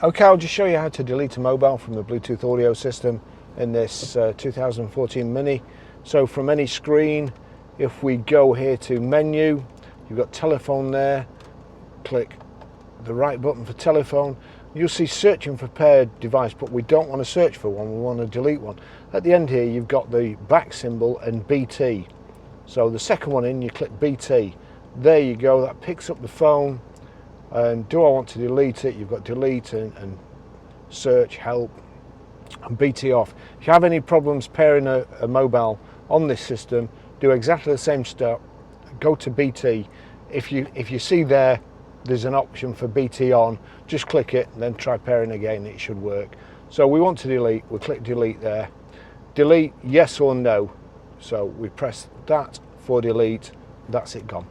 Okay, I'll just show you how to delete a mobile from the Bluetooth audio system in this 2014 Mini. So from any screen, if we go here to menu, you've got telephone there, click the right button for telephone. You'll see searching for paired device, but we don't want to search for one, we want to delete one. At the end here you've got the back symbol and BT. So the second one in, you click BT. There you go, that picks up the phone. And do I want to delete it? You've got delete and search, help, and BT off. If you have any problems pairing a mobile on this system, do exactly the same step. Go to BT. If you see there's an option for BT on, just click it and then try pairing again. It should work. So we want to delete. We'll click delete there. Delete yes or no. So we press that for delete. That's it gone.